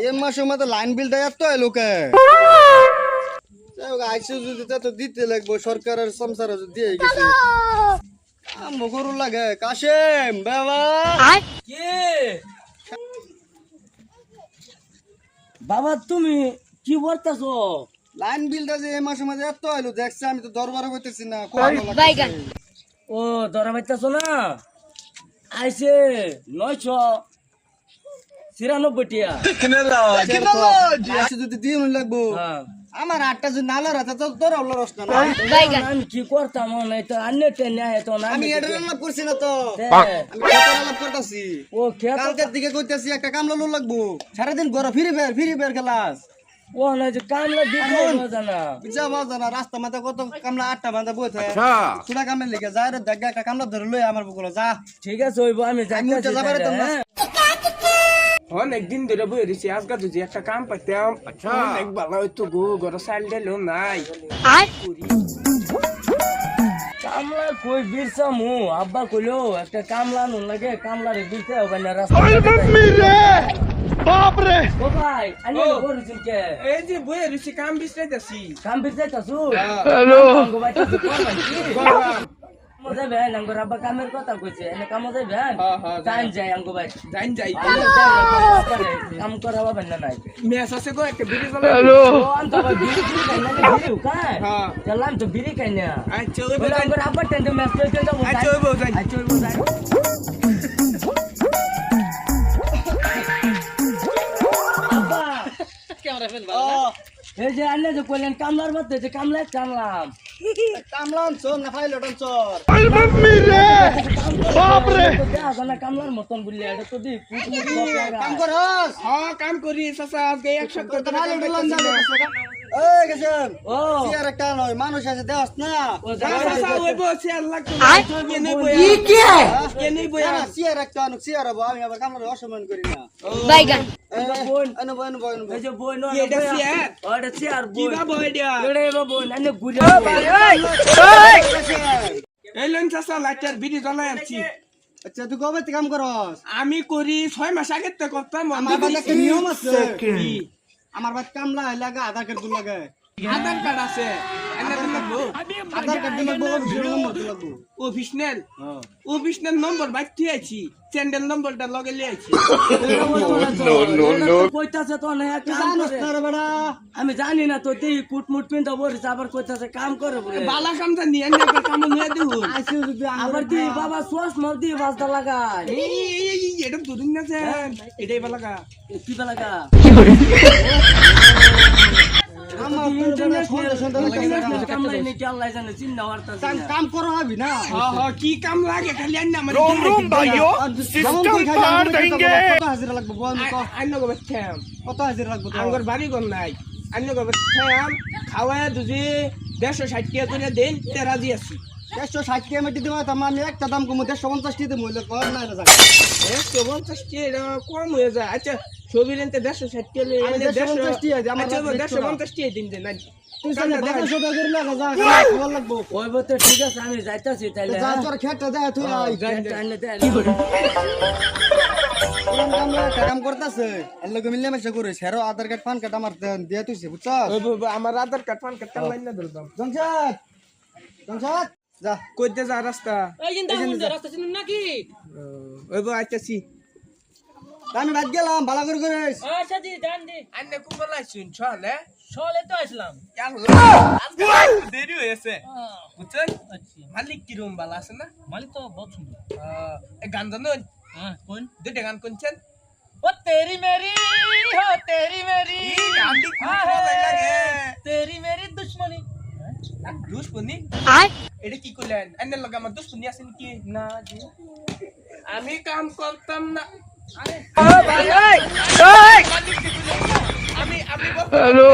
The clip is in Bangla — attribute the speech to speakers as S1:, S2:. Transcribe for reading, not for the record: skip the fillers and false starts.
S1: এই মাসের মধ্যে লাইন বিল দেয় তো লোকে আইসি যদি তো দিতে লাগবো সরকারের সংসার দিয়ে গেছে মগরু লাগে কাশেম বাবা
S2: কে বাবা তুমি কি বলতেছো?
S1: লাইন বিলটা যে এই মাসের মধ্যে এত আইলো দেখছি আমি তো দরবারে করতেছি না
S2: ও ধরা পাইতেছো না? আইসে 996 টিয়া।
S1: আইসি যদি দিয়ে লাগবো
S2: হ্যাঁ।
S1: আমার 8টা যদি নালার আছে তো তোর আল্লাহ রস না
S2: আমি কি করতাম নাই তো আন্নে টেনে তো না
S1: আমি এটা লাভ করছি না তো
S2: হ্যাঁ।
S1: আমি খেতার লাভ করতেছি
S2: ও খেত
S1: কালকের দিকে কইতাছি একটা কামলা লো লাগবো সারাদিন ঘরে ফিরে বের খেলাস
S2: ও না যে কামলা দিতে জানা
S1: বুঝা বাজা না রাস্তা মাথা কত কামলা 8টা বাঁধা বই থাকে সুরা কামের লিগে যা রে দেখা একটা কামলা ধরে লই আমার বকলো যা
S2: ঠিক আছে হইব আমি যাইতাছি
S1: যাবারে তো না
S3: অনেকদিন ধরে বই রয়েছি আজকে যদি একটা কাম পাইতাম অনেক ভালো হইতো গো ঘর চাল ডাইলো নাই
S2: কামলা কই বিরসামু আব্বা কইলো একটা কামলা নুন লাগে কামলারে দিতে হবে না রাস্তা
S3: বাপ রে
S2: ও ভাই আনি বলছিস কে
S3: এই যে বই রয়েছি কাম বিশ্রাইতেছি
S2: কাম বিরসাইতাছু
S3: হ্যালো
S2: আঙ্গো বাইতা তো করবান কি মজা বেন আঙ্গো রাব্বা কামের কথা কইছে এনে কাম মজা বেন জান যাই আঙ্গো ভাই
S3: জান যাই
S2: কাম করাবা বেন না নাই
S3: মেস আছে গো একটা বিড়ি জ্বালা
S2: ও আন্ত ভাই বিড়ি খাইনা বিড়ি কাই
S3: হ্যাঁ
S2: চলাম তো বিড়ি খাইনা
S3: আচ্ছা ওই
S2: বলে আঙ্গো রাব্বা টেন্ডে মেস লইতে যাবো
S3: আচ্ছা ওই যাই
S2: আচ্ছা ওই যাই আব্বা
S1: ক্যামেরা ফেল
S2: এই যে আন্নে যে কইলেন কামলার মধ্যে যে কামলা কামলাম
S1: কামলা আনছো না ফাইল আনছর
S2: বাপ রে কামলার মতন বললি এটা তো দি
S1: কাম করস
S3: হ্যাঁ কাম করি চাচা আজকে এক সপ্তাহ
S1: তো
S3: ধরে
S1: ভালো
S3: কাম
S1: ডুলান
S3: করতেছি
S1: যাবে
S3: না।
S1: এই গেছেন
S2: ও
S1: সিয়ার একটা নয় মানুষ আছে দেওস না
S3: চাচা ওই বসে আল্লাহ কে নেই বই কে নেই বই
S1: না সিয়ার একটা নয় সিয়ার হবো আমি আবার কামলা অসম্মান করি না
S4: বাইগান
S2: বোন
S1: আনো বয়ন বয়ন
S2: এই যে বোন
S3: এটা চেয়ার
S2: ওটা চেয়ার
S3: কি
S2: বোন
S3: বা বই দিয়া
S2: এড়ে বোন আন্নে ঘুরে
S3: এই লন চাচা লাইটার বিড়ি জ্বালাই আনছি
S1: আচ্ছা তুই কবে থেকে কাম করস
S3: আমি করি 6 মাস আগে তো করতাম
S1: আমার বাড়িতে একটা নিয়ম আছে আমার বাড়িতে কামলা লাগে আধার কার্ড দিন লাগে
S3: আধার কার্ড আছে এনে তো লাগবো
S1: আধার কার্ড দিন লাগবো অফিসের নম্বর দিন লাগবো
S3: অফিসনাল নম্বর বাইতে আইছি চ্যান্ডেল নম্বরটা লগে লিয়ে আইছি
S2: কইতাছে তো না কাম
S1: জানোস
S2: করে
S1: না রে বেটা
S2: আমি জানি না তো তুই কুটমুট পিনটা বলিস আবার কইতাছে কাম করে বলে
S3: বালা কামটা নিয়ে নে কাম নিয়ে দেবো
S1: আইসি যদি
S2: আবার কি বাবা সোয়াস মল দিয়ে বাজদা লাগায়
S3: এই এটা দুদিন না এটাই বালা কা
S2: কি লাগা
S1: আমার ইন্টারনেট
S2: কামলাই নেই আল্লাহ জানে চিন্না ওয়ার্তা
S1: কাম করো হবি না
S3: হ্যাঁ কি কাম লাগে খালি আন্না মানে
S5: रोम भाइयों सिस्टम फाड़ देंगे
S1: কত হাজিরা লাগবে বল তো
S3: আন্ন গো বেঠাম
S1: কত হাজিরা লাগবে তো
S3: আঙ্গর বাড়ি গন নাই আন্ন গো বেঠাম খাওয়া দুজি 160 টাকা করে দেন তে রাজি আছি
S1: 160 টাকা মেটি দিমা তো আমি একটা দাম কম 150 টাকা দিমু হইলে কর না জায়গা
S3: 150 টাকা কম হয়ে যায় আচ্ছা ছবি রেনতে 160 টাকা লই
S1: আমি 150 টাকা দিই, আমার
S3: আচ্ছা
S1: কাছে
S3: 150 টাকা দিন দেন
S1: তুই জানা দেখা সোদা করে লাগা যা ভালো লাগবো
S2: ওই বতে ঠিক আছে আমি যাইতাছি তাইলে
S1: যা তোর খেটটা দে তুই আই
S2: আনলে দে
S1: কাম করতেছে এর লগে মিলে মেশা করে সেরো আধার কার্ড পান কার্ড আমার দিয়া তুইছে বুঝছস
S3: আমার আধার কার্ড পান কার্ড লাইন না ধরতাম
S1: জংশাদ জংশাদ যা
S3: কইতে যা রাস্তা
S2: এই জিন্দা রাস্তা চিনুন নাকি
S3: ওই বো আইতাছি
S1: আমি বাদ গেলাম ভালো করে করিস
S2: আচ্ছা দি দান দি
S3: আন্নে কুম্বল আইছুন চলে
S2: চলে তো আসলাম
S3: আজকে দেরি হয়েছে বুঝছেন মালিক কি রুম বালা আছে না
S2: মালিক তো বহুত সুন্দর
S3: এই গান জানুন
S2: হ্যাঁ কোন
S3: দুইটা গান কোনছেন
S2: ও তেরি মেরি হো তেরি মেরি
S3: গান দি খুব ভালো লাগে
S2: তেরি মেরি দুশ্মনী
S3: দুশ্মনী এটা কি কইলেন আন্নে লগা আমার দুশ্মনী আছে নাকি না জি আমি কাম করতাম না আরে ভাই এই আমি হ্যালো